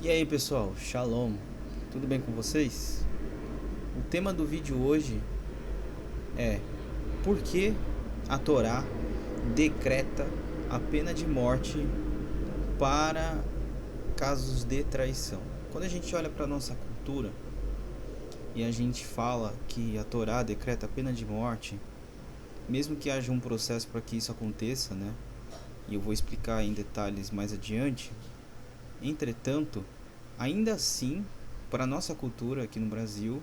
E aí pessoal, Shalom, tudo bem com vocês? O tema do vídeo hoje é: por que a Torá decreta a pena de morte para casos de traição? Quando a gente olha para a nossa cultura e a gente fala que a Torá decreta a pena de morte, mesmo que haja um processo para que isso aconteça, né? E eu vou explicar em detalhes mais adiante. Entretanto, ainda assim, para a nossa cultura aqui no Brasil,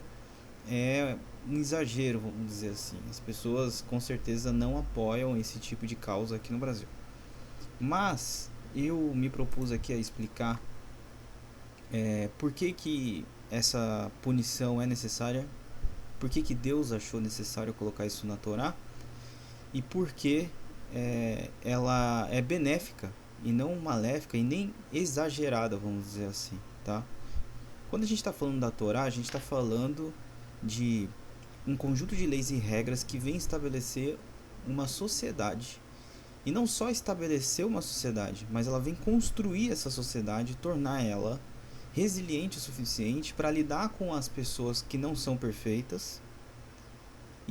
é um exagero, vamos dizer assim. As pessoas com certeza não apoiam esse tipo de causa aqui no Brasil. Mas eu me propus aqui a explicar por que, que essa punição é necessária, por que, que Deus achou necessário colocar isso na Torá e por que ela é benéfica e não maléfica e nem exagerada, vamos dizer assim, tá? Quando a gente está falando da Torá, a gente está falando de um conjunto de leis e regras que vem estabelecer uma sociedade. E não só estabelecer uma sociedade, mas ela vem construir essa sociedade, tornar ela resiliente o suficiente para lidar com as pessoas que não são perfeitas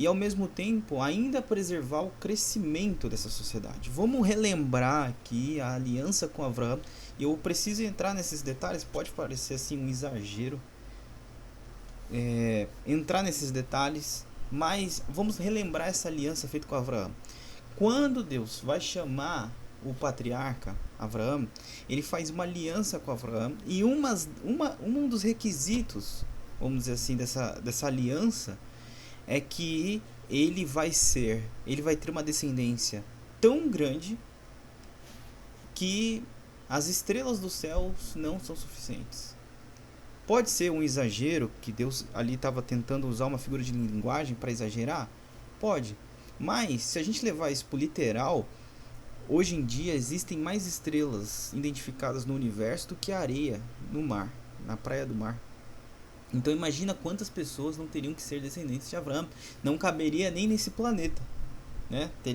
e ao mesmo tempo ainda preservar o crescimento dessa sociedade. Vamos relembrar aqui a aliança com Abraão. E eu preciso entrar nesses detalhes, pode parecer assim um exagero, entrar nesses detalhes, mas vamos relembrar essa aliança feita com Abraão. Quando Deus vai chamar o patriarca Abraão, ele faz uma aliança com Abraão e um dos requisitos, vamos dizer assim, dessa aliança é que ele vai ter uma descendência tão grande que as estrelas dos céus não são suficientes. Pode ser um exagero, que Deus ali estava tentando usar uma figura de linguagem para exagerar? Pode. Mas, se a gente levar isso para o literal, hoje em dia existem mais estrelas identificadas no universo do que areia no mar, na praia do mar. Então imagina quantas pessoas não teriam que ser descendentes de Abraão. Não caberia nem nesse planeta, né? A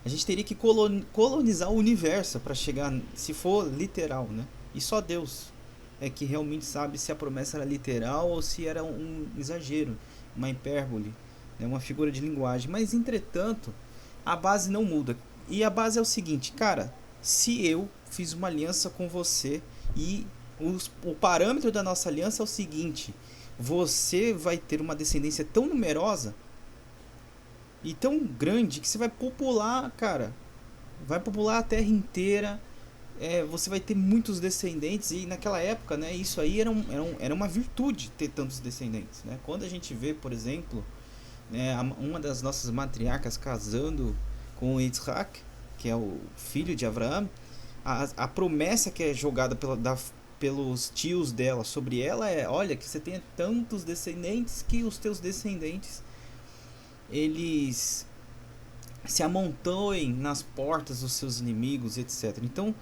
gente teria que colonizar o universo para chegar, se for literal, né? E só Deus é que realmente sabe se a promessa era literal ou se era um exagero, uma hipérbole, né? Uma figura de linguagem. Mas entretanto, a base não muda. E a base é o seguinte, cara: se eu fiz uma aliança com você e o parâmetro da nossa aliança é o seguinte: você vai ter uma descendência tão numerosa e tão grande que você vai popular, cara. Vai popular a terra inteira. Você vai ter muitos descendentes. E naquela época, né, isso aí era uma virtude ter tantos descendentes, né? Quando a gente vê, por exemplo, né, uma das nossas matriarcas casando com Isaac, que é o filho de Abraão, a promessa que é jogada pelos tios dela sobre ela é: olha, que você tenha tantos descendentes que os teus descendentes eles se amontoem nas portas dos seus inimigos, etc. Então,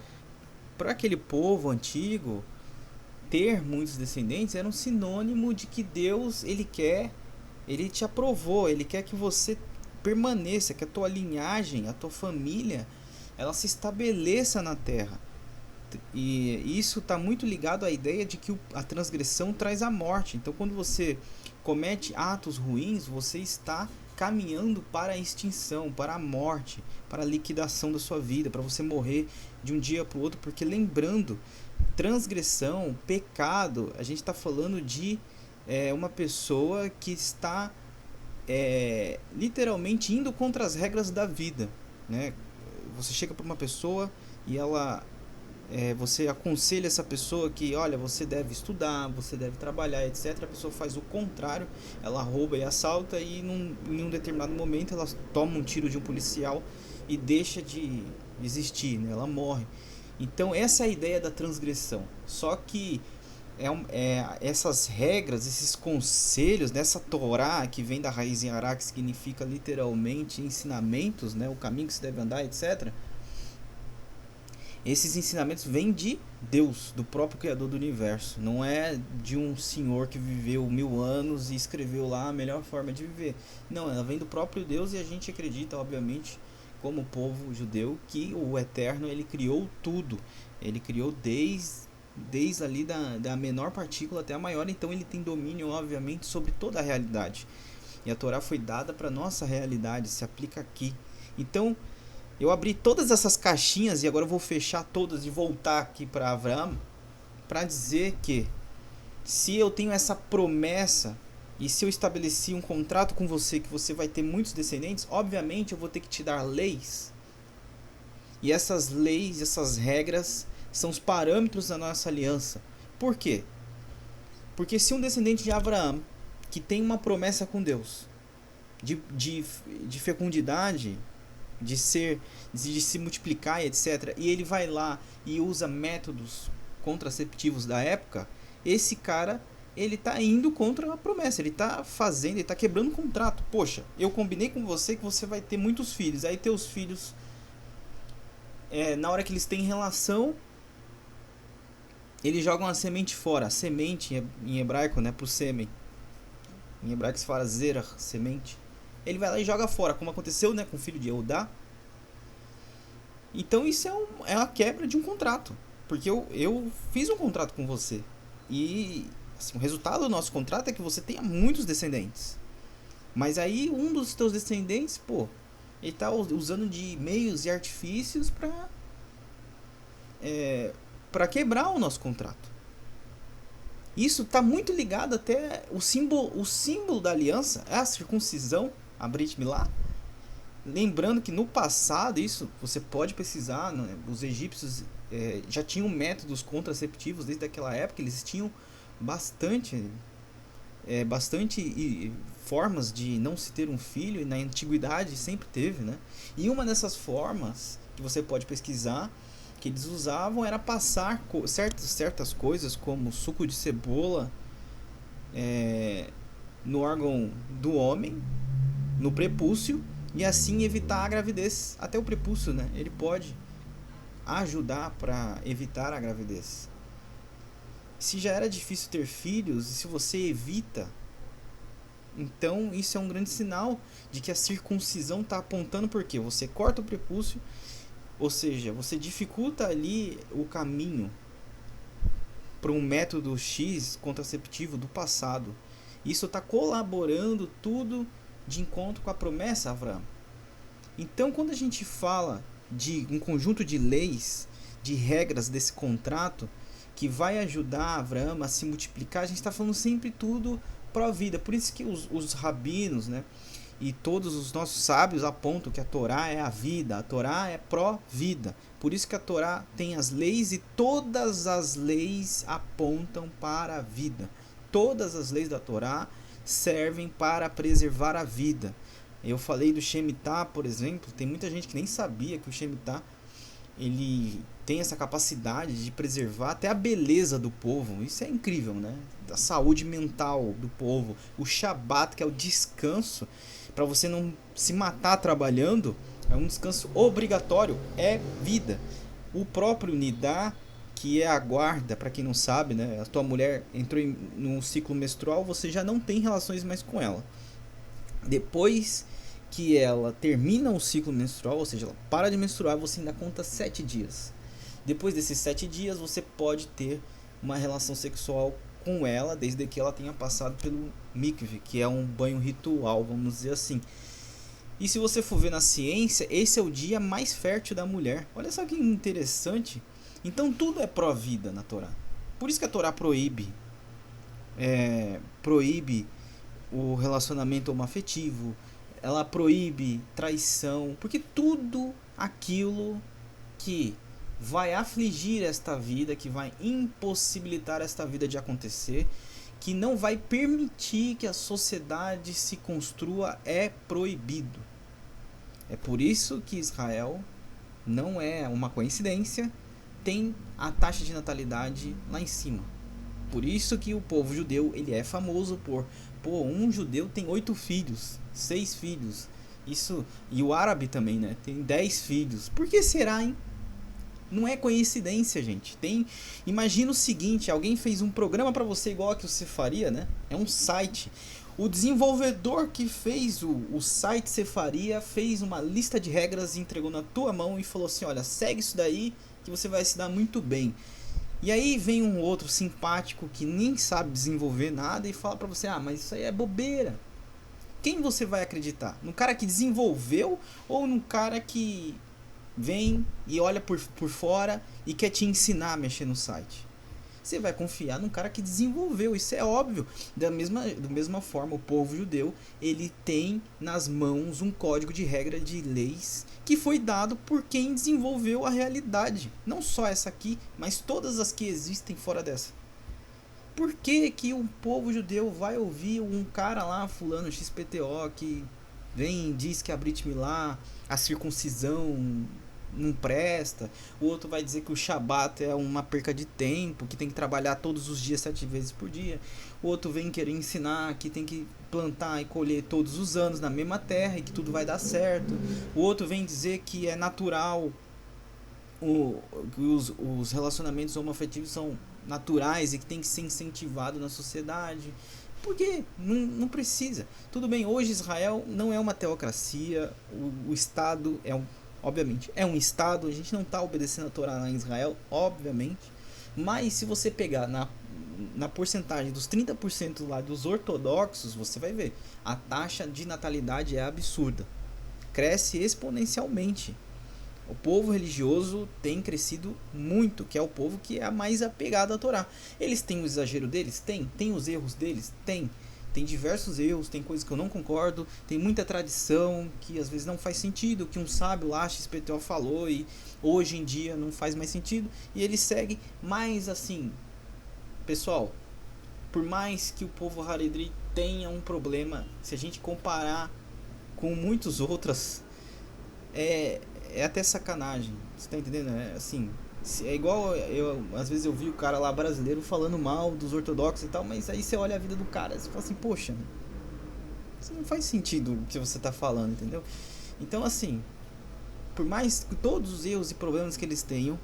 para aquele povo antigo, ter muitos descendentes era um sinônimo de que Deus, ele te aprovou, ele quer que você permaneça, que a tua linhagem, a tua família, ela se estabeleça na terra. E isso está muito ligado à ideia de que a transgressão traz a morte. Então, quando você comete atos ruins, você está caminhando para a extinção, para a morte, para a liquidação da sua vida, para você morrer de um dia para o outro. Porque, lembrando, transgressão, pecado, a gente está falando de uma pessoa que está literalmente indo contra as regras da vida, né? Você chega para uma pessoa e você aconselha essa pessoa que, olha, você deve estudar, você deve trabalhar, etc. A pessoa faz o contrário, ela rouba e assalta e em um determinado momento ela toma um tiro de um policial e deixa de existir, né? Ela morre. Então essa é a ideia da transgressão. Só que essas regras, esses conselhos dessa Torá que vem da raiz em Ará, que significa literalmente ensinamentos, né? O caminho que se deve andar, etc. Esses ensinamentos vêm de Deus, do próprio Criador do Universo. Não é de um senhor que viveu 1000 anos e escreveu lá a melhor forma de viver. Não, ela vem do próprio Deus e a gente acredita, obviamente, como povo judeu, que o Eterno ele criou tudo. Ele criou desde desde ali da menor partícula até a maior, então ele tem domínio, obviamente, sobre toda a realidade. E a Torá foi dada para nossa realidade, se aplica aqui. Então, eu abri todas essas caixinhas e agora eu vou fechar todas e voltar aqui para Abraão para dizer que se eu tenho essa promessa e se eu estabeleci um contrato com você que você vai ter muitos descendentes, obviamente eu vou ter que te dar leis. E essas leis, essas regras são os parâmetros da nossa aliança. Por quê? Porque se um descendente de Abraão que tem uma promessa com Deus de fecundidade, de se multiplicar e etc, e ele vai lá e usa métodos contraceptivos da época, esse cara, ele tá indo contra a promessa, ele tá fazendo, ele tá quebrando o contrato. Poxa, eu combinei com você que você vai ter muitos filhos, aí teus filhos, na hora que eles têm relação, eles jogam a semente fora. A semente em hebraico, né, pro sêmen, em hebraico se fala zerah, semente. Ele vai lá e joga fora, como aconteceu, né, com o filho de Eudá. Então isso é uma quebra de um contrato, porque eu fiz um contrato com você e assim, o resultado do nosso contrato é que você tenha muitos descendentes. Mas aí um dos teus descendentes, pô, ele tá usando de meios e artifícios para quebrar o nosso contrato. Isso está muito ligado até o símbolo da aliança é a circuncisão, a Brit Milá. Lembrando que no passado, isso você pode pesquisar, né? Os egípcios já tinham métodos contraceptivos desde aquela época, eles tinham bastante formas de não se ter um filho, e na antiguidade sempre teve, né? E uma dessas formas que você pode pesquisar que eles usavam era passar certas coisas como suco de cebola no órgão do homem, no prepúcio, e assim evitar a gravidez. Até o prepúcio, né? Ele pode ajudar para evitar a gravidez. Se já era difícil ter filhos, e se você evita, então isso é um grande sinal de que a circuncisão está apontando, porque você corta o prepúcio, ou seja, você dificulta ali o caminho para um método X contraceptivo do passado. Isso está colaborando tudo de encontro com a promessa, Abraão. Então, quando a gente fala de um conjunto de leis, de regras desse contrato que vai ajudar Abraão a se multiplicar, a gente está falando sempre tudo pró-vida. Por isso que os rabinos, né, e todos os nossos sábios apontam que a Torá é a vida, a Torá é pró-vida. Por isso que a Torá tem as leis e todas as leis apontam para a vida. Todas as leis da Torá servem para preservar a vida. Eu falei do Shemitah, por exemplo, tem muita gente que nem sabia que o Shemitah ele tem essa capacidade de preservar até a beleza do povo. Isso é incrível, né? Da saúde mental do povo. O Shabat, que é o descanso, para você não se matar trabalhando, é um descanso obrigatório, é vida. O próprio Nidá, que é a guarda, para quem não sabe, né? A tua mulher entrou num ciclo menstrual, você já não tem relações mais com ela. Depois que ela termina o ciclo menstrual, ou seja, ela para de menstruar, você ainda conta 7 dias. Depois desses 7 dias, você pode ter uma relação sexual com ela, desde que ela tenha passado pelo mikve, que é um banho ritual, vamos dizer assim. E se você for ver na ciência, esse é o dia mais fértil da mulher. Olha só que interessante. Então tudo é pró-vida na Torá. Por isso que a Torá proíbe o relacionamento homoafetivo, ela proíbe traição, porque tudo aquilo que vai afligir esta vida, que vai impossibilitar esta vida de acontecer, que não vai permitir que a sociedade se construa, é proibido. É por isso que Israel, não é uma coincidência, tem a taxa de natalidade lá em cima. Por isso que o povo judeu ele é famoso por um judeu tem 8 filhos, 6 filhos. Isso, e o árabe também, né? Tem 10 filhos. Por que será, hein? Não é coincidência, gente. Imagina o seguinte, alguém fez um programa para você igual a que você faria, né? É um site. O desenvolvedor que fez o site Sefaria fez uma lista de regras e entregou na tua mão e falou assim, olha, segue isso daí que você vai se dar muito bem. E aí vem um outro simpático que nem sabe desenvolver nada e fala pra você: ah, mas isso aí é bobeira. Quem você vai acreditar? No cara que desenvolveu ou no cara que vem e olha por fora e quer te ensinar a mexer no site? Você vai confiar num cara que desenvolveu, isso é óbvio. Da mesma forma, o povo judeu, ele tem nas mãos um código de regra de leis que foi dado por quem desenvolveu a realidade. Não só essa aqui, mas todas as que existem fora dessa. Por que que um povo judeu vai ouvir um cara lá, fulano XPTO, que vem e diz que a Brit Milá, a circuncisão não presta, o outro vai dizer que o Shabat é uma perca de tempo, que tem que trabalhar todos os dias 7 vezes por dia, o outro vem querer ensinar que tem que plantar e colher todos os anos na mesma terra e que tudo vai dar certo, o outro vem dizer que é natural que os relacionamentos homoafetivos são naturais e que tem que ser incentivado na sociedade. Por quê? Não precisa. Tudo bem, hoje Israel não é uma teocracia, o Estado obviamente, é um Estado, a gente não está obedecendo a Torá lá em Israel, obviamente, mas se você pegar na porcentagem dos 30% lá dos ortodoxos, você vai ver, a taxa de natalidade é absurda, cresce exponencialmente. O povo religioso tem crescido muito, que é o povo que é mais apegado à Torá. Eles têm o exagero deles? Tem os erros deles? Tem diversos erros, tem coisas que eu não concordo, tem muita tradição que às vezes não faz sentido, que um sábio lá, XPTO, falou e hoje em dia não faz mais sentido, e ele segue. Mas assim, pessoal, por mais que o povo Haredri tenha um problema, se a gente comparar com muitos outros, é, é até sacanagem. Você tá entendendo? É assim. É igual às vezes eu vi o cara lá brasileiro falando mal dos ortodoxos e tal, mas aí você olha a vida do cara e você fala assim, poxa, isso não faz sentido o que você tá falando, entendeu? Então assim, por mais que todos os erros e problemas que eles tenham,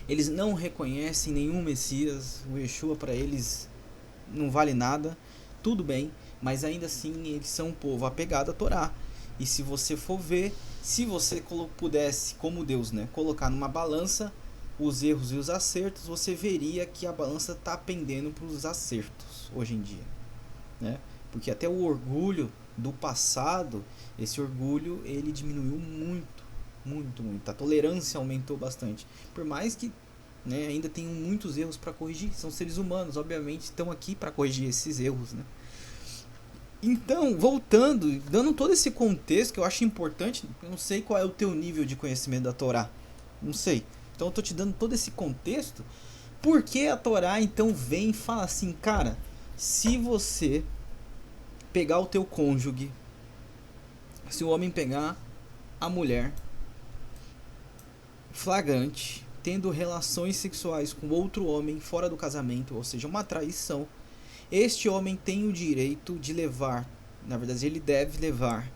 eles não reconhecem nenhum Messias, o Yeshua para eles não vale nada, tudo bem, mas ainda assim eles são um povo apegado à Torá. E se você for ver, se você pudesse, como Deus, né, colocar numa balança os erros e os acertos, você veria que a balança está pendendo para os acertos hoje em dia, né? Porque até o orgulho do passado, esse orgulho ele diminuiu muito, muito, muito. A tolerância aumentou bastante, por mais que, né, ainda tem muitos erros para corrigir. São seres humanos, obviamente, estão aqui para corrigir esses erros, né? Então, voltando, dando todo esse contexto que eu acho importante, eu não sei qual é o teu nível de conhecimento da Torá, não sei. Então eu tô te dando todo esse contexto, porque a Torá então vem e fala assim, cara, se você pegar o teu cônjuge, se o homem pegar a mulher flagrante, tendo relações sexuais com outro homem fora do casamento, ou seja, uma traição, este homem tem o direito de levar, na verdade ele deve levar,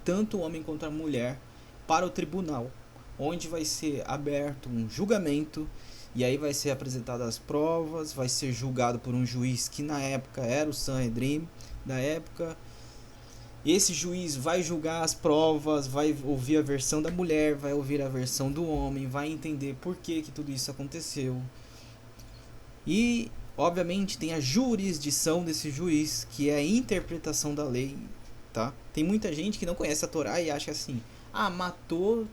tanto o homem quanto a mulher para o tribunal, onde vai ser aberto um julgamento, e aí vai ser apresentadas as provas, vai ser julgado por um juiz que na época era o Sanhedrin da época. Esse juiz vai julgar as provas, vai ouvir a versão da mulher, vai ouvir a versão do homem, vai entender por que tudo isso aconteceu. E obviamente tem a jurisdição desse juiz, que é a interpretação da lei, tá? Tem muita gente que não conhece a Torá e acha assim: "Ah, matou,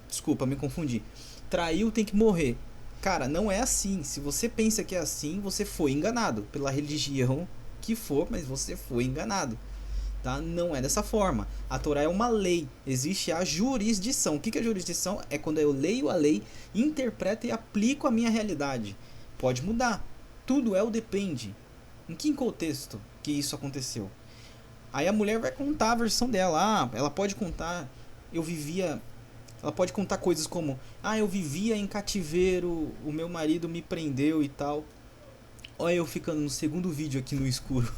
desculpa, me confundi. Traiu, tem que morrer". Cara, não é assim. Se você pensa que é assim, você foi enganado pela religião que for, mas você foi enganado. Tá? Não é dessa forma. A Torá é uma lei. Existe a jurisdição. O que é jurisdição? É quando eu leio a lei, interpreto e aplico a minha realidade. Pode mudar. Tudo é o depende. Em que contexto que isso aconteceu? Aí a mulher vai contar a versão dela. Ela pode contar, eu vivia. Ela pode contar coisas como: eu vivia em cativeiro, o meu marido me prendeu e tal. Olha eu ficando no segundo vídeo aqui no escuro.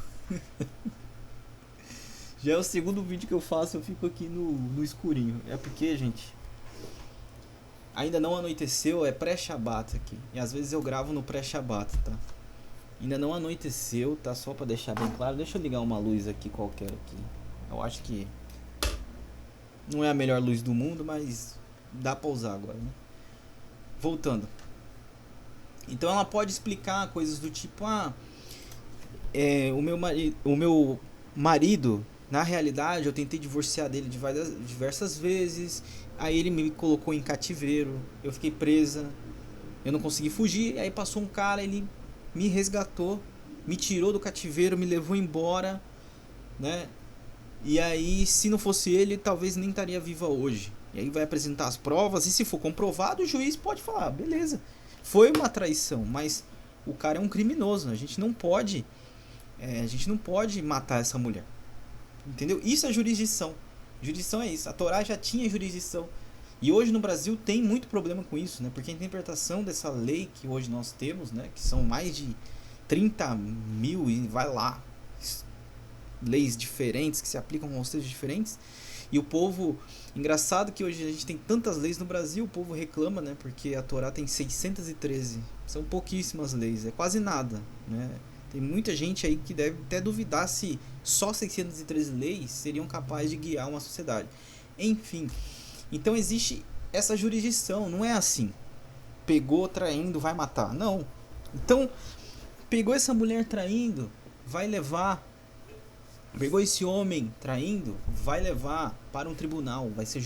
Já é o segundo vídeo que eu faço, eu fico aqui no escurinho. É porque, gente, ainda não anoiteceu, é pré-shabat aqui. E às vezes eu gravo no pré-shabat, tá? Ainda não anoiteceu, tá? Só pra deixar bem claro. Deixa eu ligar uma luz aqui qualquer aqui. Eu acho que não é a melhor luz do mundo, mas dá pra usar agora, né? Voltando. Então ela pode explicar coisas do tipo, o meu marido, na realidade, eu tentei divorciar dele diversas vezes, aí ele me colocou em cativeiro, eu fiquei presa, eu não consegui fugir, aí passou um cara, ele me resgatou, me tirou do cativeiro, me levou embora, né? E aí, se não fosse ele, talvez nem estaria viva hoje. E aí vai apresentar as provas, e se for comprovado, o juiz pode falar, beleza, foi uma traição, mas o cara é um criminoso, a gente não pode matar essa mulher. Entendeu? Isso é jurisdição. Jurisdição é isso. A Torá já tinha jurisdição. E hoje no Brasil tem muito problema com isso, né? Porque a interpretação dessa lei que hoje nós temos, né? Que são mais de 30 mil e vai lá, leis diferentes que se aplicam a contextos diferentes. E o povo, engraçado que hoje a gente tem tantas leis no Brasil, o povo reclama, né? Porque a Torá tem 613. São pouquíssimas leis, é quase nada, né? Tem muita gente aí que deve até duvidar se só 613 leis seriam capazes de guiar uma sociedade. Enfim, então existe essa jurisdição, não é assim. Pegou traindo, vai matar. Não. Então, pegou essa mulher traindo, vai levar. Pegou esse homem traindo, vai levar para um tribunal, vai ser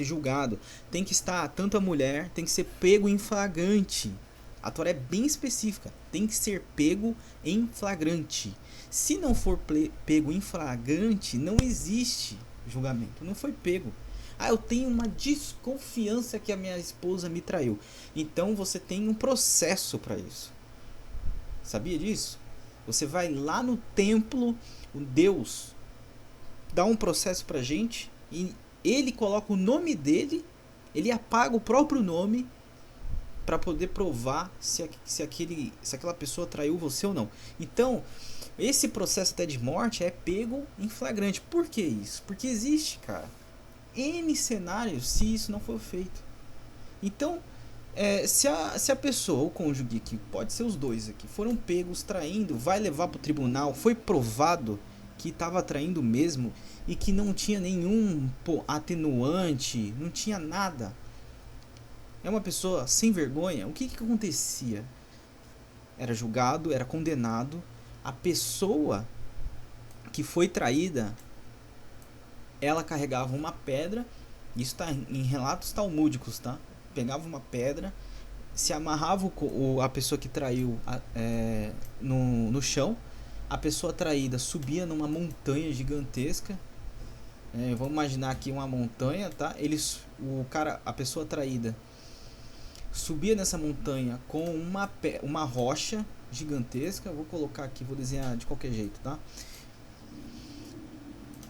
julgado. Tem que estar, tanto a mulher, tem que ser pego em flagrante. A Torá é bem específica, tem que ser pego em flagrante. Se não for pego em flagrante, não existe julgamento, não foi pego. Eu tenho uma desconfiança que a minha esposa me traiu. Então você tem um processo para isso. Sabia disso? Você vai lá no templo, o Deus dá um processo pra gente e ele coloca o nome dele, ele apaga o próprio nome para poder provar se aquela pessoa traiu você ou não. Então, esse processo até de morte é pego em flagrante. Por que isso? Porque existe, cara, N cenários se isso não for feito. Então, se a pessoa, o cônjuge aqui, pode ser os dois aqui, foram pegos traindo, vai levar pro tribunal, foi provado que estava traindo mesmo e que não tinha nenhum atenuante, não tinha nada. É uma pessoa sem vergonha. O que acontecia? Era julgado, era condenado. A pessoa que foi traída, ela carregava uma pedra. Isso está em relatos talmúdicos, tá? Pegava uma pedra, se amarrava a pessoa que traiu no chão. A pessoa traída subia numa montanha gigantesca. Vamos imaginar aqui uma montanha, tá? A pessoa traída subia nessa montanha com uma rocha gigantesca. Vou colocar aqui, vou desenhar de qualquer jeito, tá?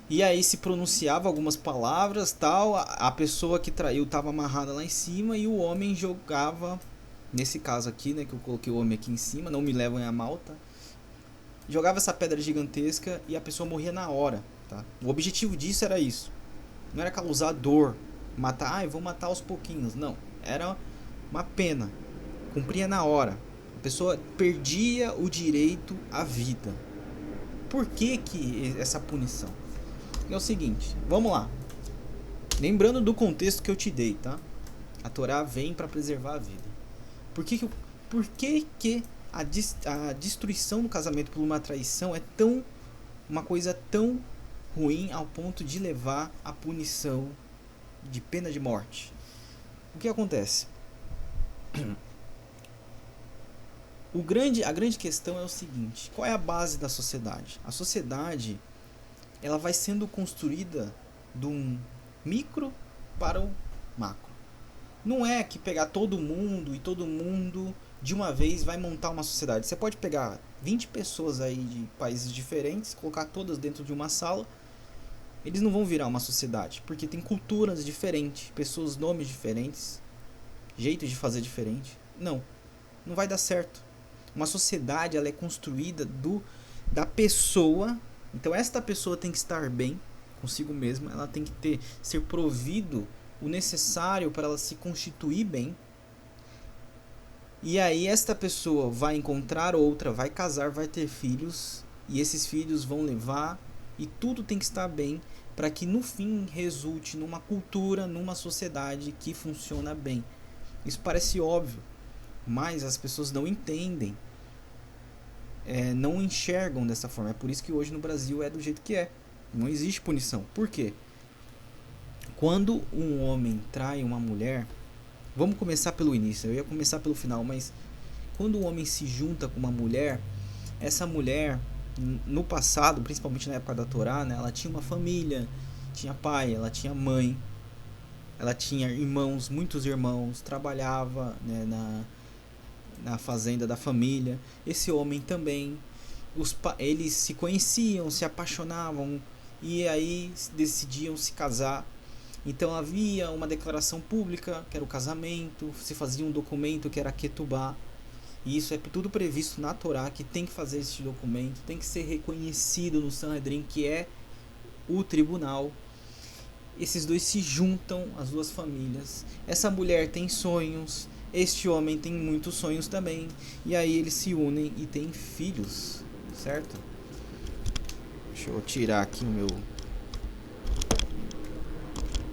E aí se pronunciava algumas palavras, tal. A pessoa que traiu estava amarrada lá em cima e o homem jogava, nesse caso aqui, né, que eu coloquei o homem aqui em cima, não me levam a mal, tá? Jogava essa pedra gigantesca e a pessoa morria na hora, tá? O objetivo disso era isso. Não era causar dor, matar, vou matar aos pouquinhos, não. Era uma pena, cumpria na hora. A pessoa perdia o direito à vida. Por que essa punição? É o seguinte, vamos lá. Lembrando do contexto que eu te dei, tá? A Torá vem para preservar a vida. Por que a destruição do casamento por uma traição é uma coisa tão ruim ao ponto de levar à punição de pena de morte? O que acontece? A grande questão é o seguinte: qual é a base da sociedade? A sociedade, ela vai sendo construída de um micro para o macro. Não é que pegar todo mundo de uma vez vai montar uma sociedade. Você pode pegar 20 pessoas aí de países diferentes, colocar todas dentro de uma sala, eles não vão virar uma sociedade, porque tem culturas diferentes, pessoas, nomes diferentes, jeitos de fazer diferente. Não vai dar certo. Uma sociedade, ela é construída da pessoa. Então esta pessoa tem que estar bem consigo mesma, ela tem que ser provido o necessário para ela se constituir bem. E aí esta pessoa vai encontrar outra, vai casar, vai ter filhos, e esses filhos vão levar, e tudo tem que estar bem para que no fim resulte numa cultura, numa sociedade que funciona bem. Isso parece óbvio, mas as pessoas não entendem, não enxergam dessa forma. É por isso que hoje no Brasil é do jeito que é. Não existe punição. Por quê? Quando um homem trai uma mulher, vamos começar pelo início, eu ia começar pelo final, mas quando um homem se junta com uma mulher, essa mulher, no passado, principalmente na época da Torá, né, ela tinha uma família, tinha pai, ela tinha mãe, ela tinha irmãos, muitos irmãos, trabalhava, né, na fazenda da família. Esse homem também, eles se conheciam, se apaixonavam e aí decidiam se casar. Então havia uma declaração pública, que era o casamento, se fazia um documento que era a Ketubá. E isso é tudo previsto na Torá, que tem que fazer esse documento, tem que ser reconhecido no Sanhedrin, que é o tribunal. Esses dois se juntam, as duas famílias. Essa mulher tem sonhos, este homem tem muitos sonhos também. E aí eles se unem e têm filhos, certo? Deixa eu tirar aqui o meu...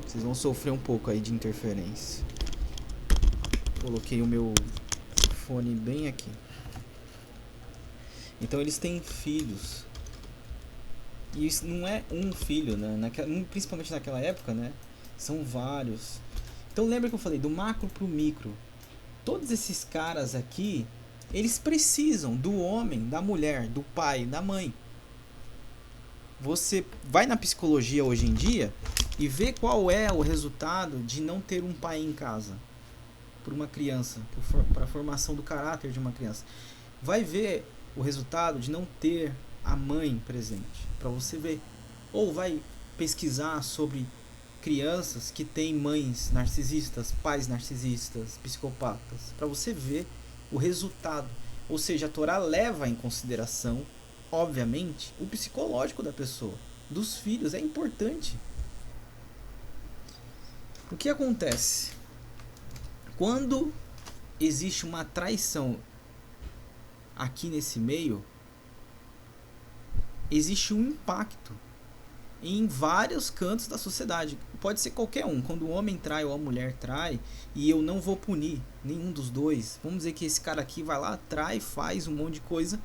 Vocês vão sofrer um pouco aí de interferência. Coloquei o meu fone bem aqui. Então eles têm filhos. E isso não é um filho, né? Principalmente naquela época, né? São vários. Então lembra que eu falei do macro pro micro. Todos esses caras aqui, eles precisam do homem, da mulher, do pai, da mãe. Você vai na psicologia hoje em dia e vê qual é o resultado de não ter um pai em casa por uma criança, para a formação do caráter de uma criança. Vai ver o resultado de não ter a mãe presente, para você ver. Ou vai pesquisar sobre crianças que têm mães narcisistas, pais narcisistas, psicopatas, para você ver o resultado. Ou seja, a Torá leva em consideração, obviamente, o psicológico da pessoa, dos filhos, é importante. O que acontece? Quando existe uma traição aqui nesse meio, existe um impacto em vários cantos da sociedade. Pode ser qualquer um. Quando o homem trai ou a mulher trai, e eu não vou punir nenhum dos dois, vamos dizer que esse cara aqui vai lá, trai, faz um monte de coisa,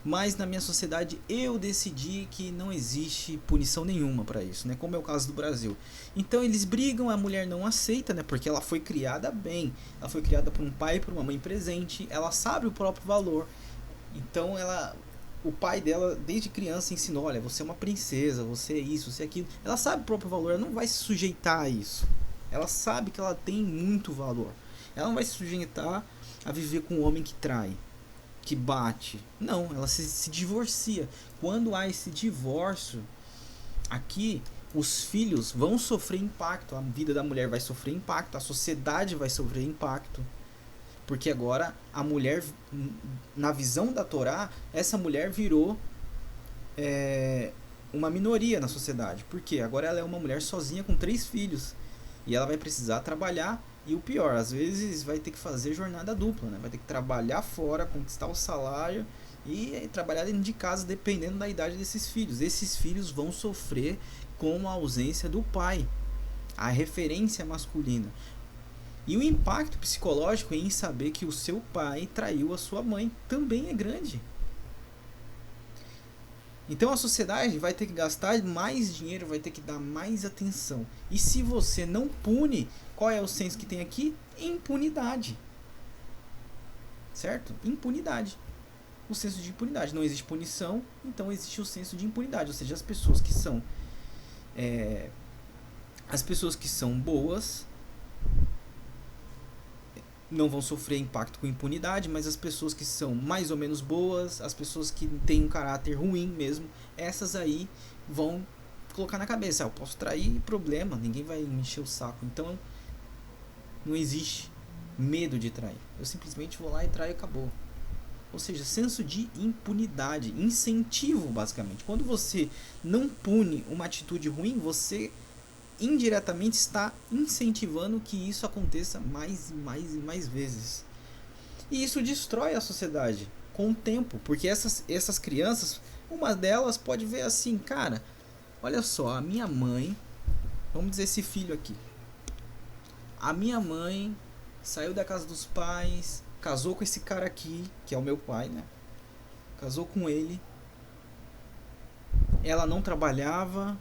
mas na minha sociedade eu decidi que não existe punição nenhuma para isso, né? Como é o caso do Brasil. Então eles brigam, a mulher não aceita, né? Porque ela foi criada bem, ela foi criada por um pai e por uma mãe presente, ela sabe o próprio valor. Então o pai dela desde criança ensinou, olha, você é uma princesa, você é isso, você é aquilo. Ela sabe o próprio valor, ela não vai se sujeitar a isso. Ela sabe que ela tem muito valor. Ela não vai se sujeitar a viver com um homem que trai, que bate. Não, ela se divorcia. Quando há esse divórcio, aqui os filhos vão sofrer impacto, a vida da mulher vai sofrer impacto, a sociedade vai sofrer impacto. Porque agora a mulher, na visão da Torá, essa mulher virou uma minoria na sociedade. Porque agora ela é uma mulher sozinha com 3 filhos. E ela vai precisar trabalhar. E o pior, às vezes vai ter que fazer jornada dupla, né? Vai ter que trabalhar fora, conquistar o salário e trabalhar dentro de casa, dependendo da idade desses filhos. Esses filhos vão sofrer com a ausência do pai, a referência masculina. E o impacto psicológico em saber que o seu pai traiu a sua mãe também é grande. Então a sociedade vai ter que gastar mais dinheiro, vai ter que dar mais atenção. E se você não pune, qual é o senso que tem aqui? Impunidade. Certo? Impunidade. O senso de impunidade. Não existe punição, então existe o senso de impunidade. Ou seja, as pessoas que são boas não vão sofrer impacto com impunidade, mas as pessoas que são mais ou menos boas, as pessoas que têm um caráter ruim mesmo, essas aí vão colocar na cabeça, eu posso trair, problema, ninguém vai me encher o saco. Então não existe medo de trair, eu simplesmente vou lá e traio e acabou. Ou seja, senso de impunidade, incentivo basicamente. Quando você não pune uma atitude ruim, você indiretamente está incentivando que isso aconteça mais e mais e mais vezes. E isso destrói a sociedade com o tempo, porque essas crianças, uma delas pode ver assim, cara, olha só, a minha mãe, vamos dizer esse filho aqui, a minha mãe saiu da casa dos pais, casou com esse cara aqui, que é o meu pai, né? Casou com ele. Ela não trabalhava.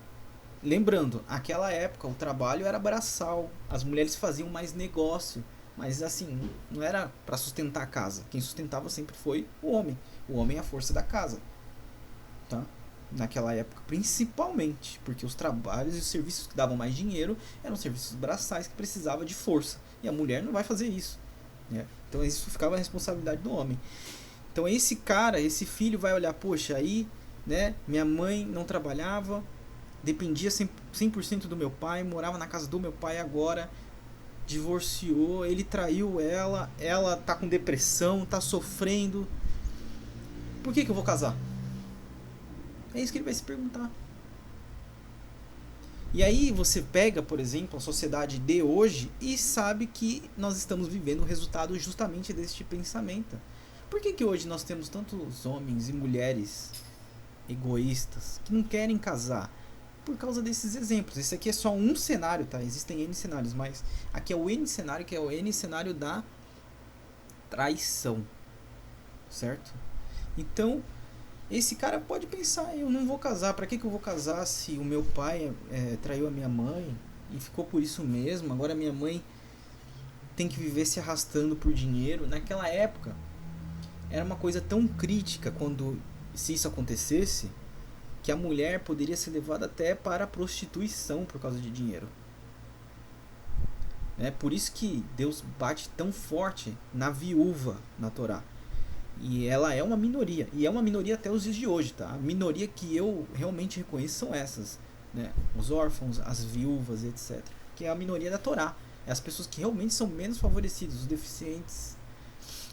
Lembrando, naquela época o trabalho era braçal. As mulheres faziam mais negócio. Mas assim, não era para sustentar a casa. Quem sustentava sempre foi o homem. O homem é a força da casa. Tá? Naquela época, principalmente. Porque os trabalhos e os serviços que davam mais dinheiro eram serviços braçais que precisavam de força. E a mulher não vai fazer isso. Né? Então isso ficava a responsabilidade do homem. Então esse cara, esse filho vai olhar, poxa, aí, né, minha mãe não trabalhava, dependia 100% do meu pai, morava na casa do meu pai, agora divorciou, ele traiu ela, ela tá com depressão, tá sofrendo. Por que eu vou casar? É isso que ele vai se perguntar. E aí você pega, por exemplo, a sociedade de hoje e sabe que nós estamos vivendo o resultado justamente deste pensamento. Por que hoje nós temos tantos homens e mulheres egoístas que não querem casar? Por causa desses exemplos. Esse aqui é só um cenário, tá? Existem N cenários, mas aqui é o N cenário, que é o N cenário da traição. Certo? Então, esse cara pode pensar, eu não vou casar, pra que eu vou casar se o meu pai traiu a minha mãe e ficou por isso mesmo, agora minha mãe tem que viver se arrastando por dinheiro. Naquela época, era uma coisa tão crítica quando, se isso acontecesse, que a mulher poderia ser levada até para a prostituição por causa de dinheiro. É por isso que Deus bate tão forte na viúva na Torá. E ela é uma minoria. E é uma minoria até os dias de hoje, tá? A minoria que eu realmente reconheço são essas, né? Os órfãos, as viúvas, etc. Que é a minoria da Torá. É as pessoas que realmente são menos favorecidas, os deficientes.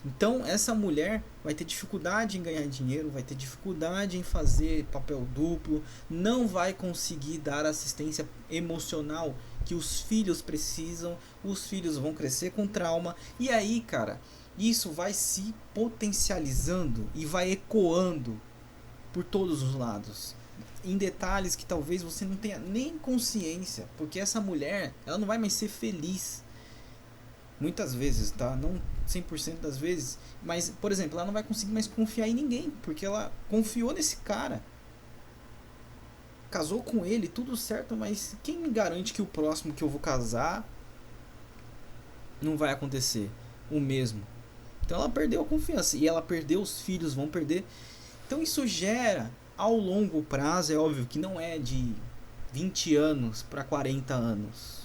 Então essa mulher vai ter dificuldade em ganhar dinheiro, vai ter dificuldade em fazer papel duplo, não vai conseguir dar assistência emocional que os filhos precisam, os filhos vão crescer com trauma, e aí, cara, isso vai se potencializando e vai ecoando por todos os lados, em detalhes que talvez você não tenha nem consciência, porque essa mulher, ela não vai mais ser feliz. Muitas vezes, tá? Não 100% das vezes. Mas, por exemplo, ela não vai conseguir mais confiar em ninguém. Porque ela confiou nesse cara. Casou com ele, tudo certo. Mas quem me garante que o próximo que eu vou casar não vai acontecer o mesmo? Então ela perdeu a confiança. E ela perdeu, os filhos vão perder. Então isso gera, ao longo prazo, é óbvio que não é de 20 anos para 40 anos.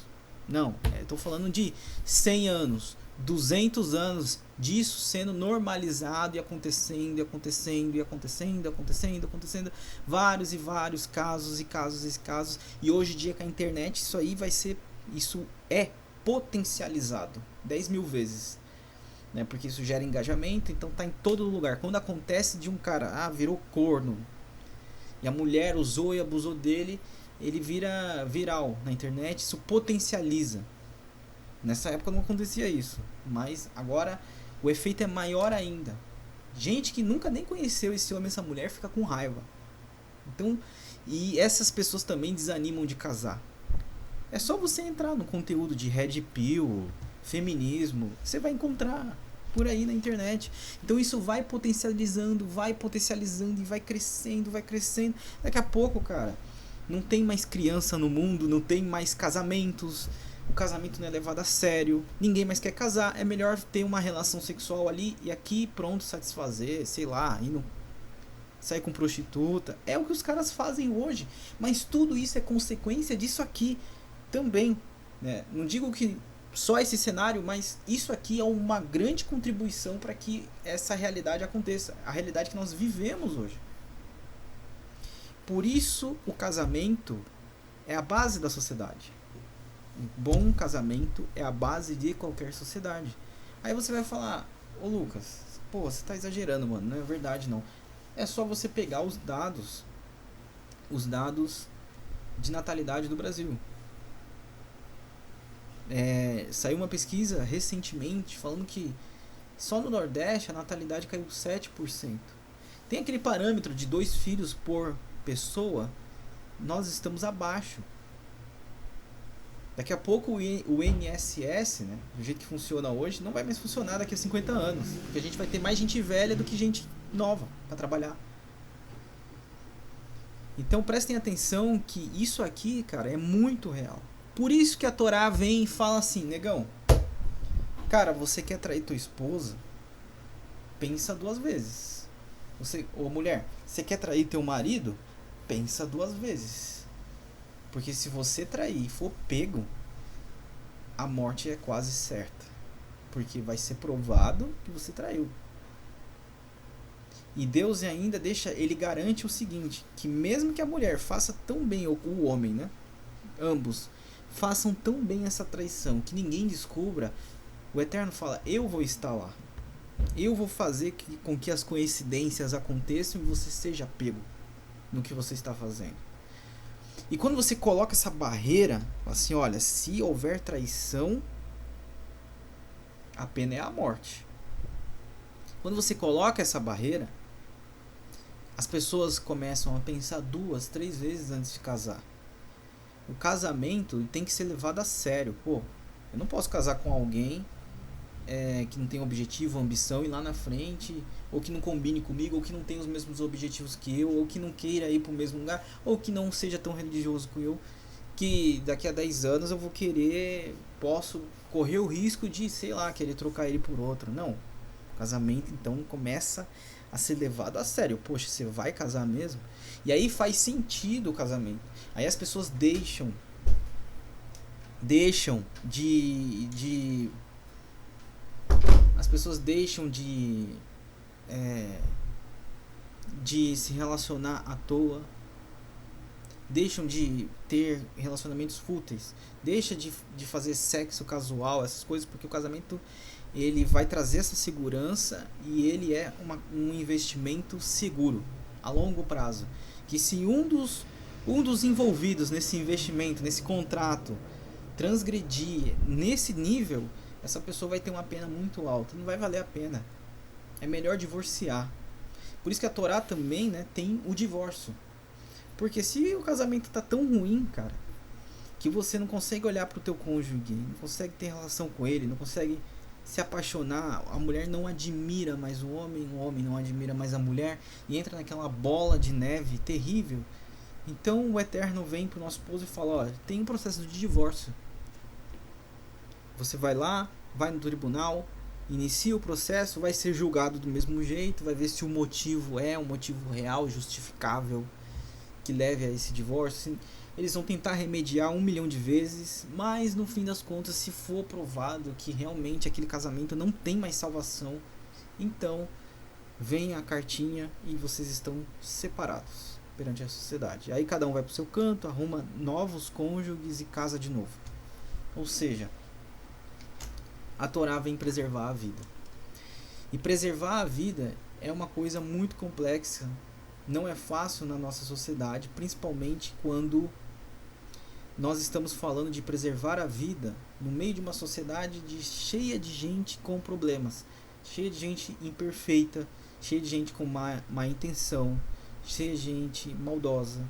Não, estou falando de 100 anos, 200 anos disso sendo normalizado e acontecendo, e acontecendo, e acontecendo, acontecendo, acontecendo. Vários e vários casos e casos e casos. E hoje em dia com a internet isso aí vai ser, isso é potencializado 10 mil vezes. Né? Porque isso gera engajamento, então tá em todo lugar. Quando acontece de um cara, virou corno, e a mulher usou e abusou dele, ele vira viral na internet, isso potencializa. Nessa época não acontecia isso, mas agora o efeito é maior ainda. Gente que nunca nem conheceu esse homem, essa mulher, fica com raiva. Então, e essas pessoas também desanimam de casar. É só você entrar no conteúdo de Red Pill, feminismo, você vai encontrar por aí na internet. Então isso vai potencializando e vai crescendo, vai crescendo. Daqui a pouco, cara, não tem mais criança no mundo, não tem mais casamentos, o casamento não é levado a sério, ninguém mais quer casar, é melhor ter uma relação sexual ali e aqui, pronto, satisfazer, sei lá, sair com prostituta. É o que os caras fazem hoje, mas tudo isso é consequência disso aqui também, né? Não digo que só esse cenário, mas isso aqui é uma grande contribuição para que essa realidade aconteça, a realidade que nós vivemos hoje. Por isso o casamento é a base da sociedade. Um bom casamento é a base de qualquer sociedade. Aí você vai falar, ô Lucas, pô, você tá exagerando, mano, não é verdade não. É só você pegar os dados de natalidade do Brasil. Saiu uma pesquisa recentemente falando que só no Nordeste a natalidade caiu 7%. Tem aquele parâmetro de 2 filhos por pessoa, nós estamos abaixo. Daqui a pouco o INSS, né, do jeito que funciona hoje, não vai mais funcionar daqui a 50 anos. Porque a gente vai ter mais gente velha do que gente nova para trabalhar. Então prestem atenção que isso aqui, cara, é muito real. Por isso que a Torá vem e fala assim, negão, cara, você quer trair tua esposa? Pensa duas vezes. Ô mulher, você quer trair teu marido? Pensa duas vezes. Porque se você trair e for pego, a morte é quase certa. Porque vai ser provado que você traiu. E Deus ainda deixa, ele garante o seguinte, que mesmo que a mulher faça tão bem, ou o homem, né? Ambos façam tão bem essa traição que ninguém descubra, o Eterno fala, eu vou estar lá. Eu vou fazer com que as coincidências aconteçam e você seja pego no que você está fazendo. E quando você coloca essa barreira, assim, olha, se houver traição, a pena é a morte. Quando você coloca essa barreira, as pessoas começam a pensar 2, 3 vezes antes de casar. O casamento tem que ser levado a sério. Pô, eu não posso casar com alguém que não tem objetivo, ambição, e lá na frente, ou que não combine comigo, ou que não tenha os mesmos objetivos que eu, ou que não queira ir para o mesmo lugar, ou que não seja tão religioso que eu, que daqui a 10 anos eu vou querer, posso correr o risco de, sei lá, querer trocar ele por outro. Não. O casamento então começa a ser levado a sério. Poxa, você vai casar mesmo? E aí faz sentido o casamento. Aí as pessoas deixam de as pessoas deixam de se relacionar à toa, deixam de ter relacionamentos fúteis, deixa de fazer sexo casual, essas coisas, porque o casamento ele vai trazer essa segurança e ele é um investimento seguro a longo prazo, que se um dos envolvidos nesse investimento, nesse contrato, transgredir nesse nível, essa pessoa vai ter uma pena muito alta, não vai valer a pena. É melhor divorciar. Por isso que a Torá também, né, tem o divórcio. Porque se o casamento tá tão ruim, cara, que você não consegue olhar pro teu cônjuge, não consegue ter relação com ele, não consegue se apaixonar, a mulher não admira mais o homem não admira mais a mulher, e entra naquela bola de neve terrível. Então o Eterno vem pro nosso esposo e fala, ó, tem um processo de divórcio. Você vai lá, vai no tribunal, inicia o processo, vai ser julgado do mesmo jeito, vai ver se o motivo é um motivo real, justificável, que leve a esse divórcio. Eles vão tentar remediar 1 milhão de vezes, mas no fim das contas, se for provado que realmente aquele casamento não tem mais salvação, então vem a cartinha e vocês estão separados perante a sociedade. Aí cada um vai para o seu canto, arruma novos cônjuges e casa de novo. Ou seja, a Torá vem preservar a vida. E preservar a vida é uma coisa muito complexa, não é fácil na nossa sociedade, principalmente quando nós estamos falando de preservar a vida no meio de uma sociedade cheia de gente com problemas, cheia de gente imperfeita, cheia de gente com má intenção, cheia de gente maldosa.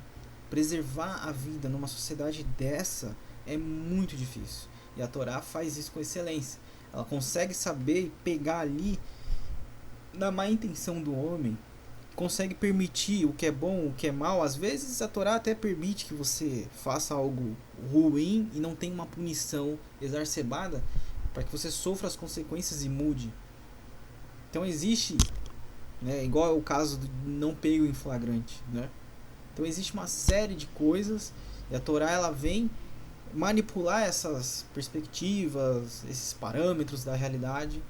Preservar a vida numa sociedade dessa é muito difícil. E a Torá faz isso com excelência. Ela consegue saber pegar ali na má intenção do homem, consegue permitir o que é bom, o que é mal. Às vezes a Torá até permite que você faça algo ruim e não tenha uma punição exacerbada para que você sofra as consequências e mude. Então existe, né, igual é o caso do não pego em flagrante, né? Então existe uma série de coisas e a Torá ela vem manipular essas perspectivas, esses parâmetros da realidade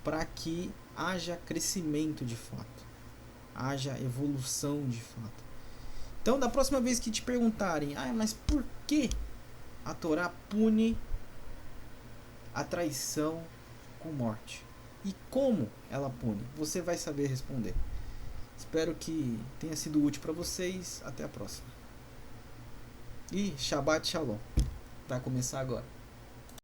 para que haja crescimento de fato, haja evolução de fato. Então, da próxima vez que te perguntarem, mas por que a Torá pune a traição com morte? E como ela pune? Você vai saber responder. Espero que tenha sido útil para vocês. Até a próxima. E Shabbat Shalom. Vai começar agora.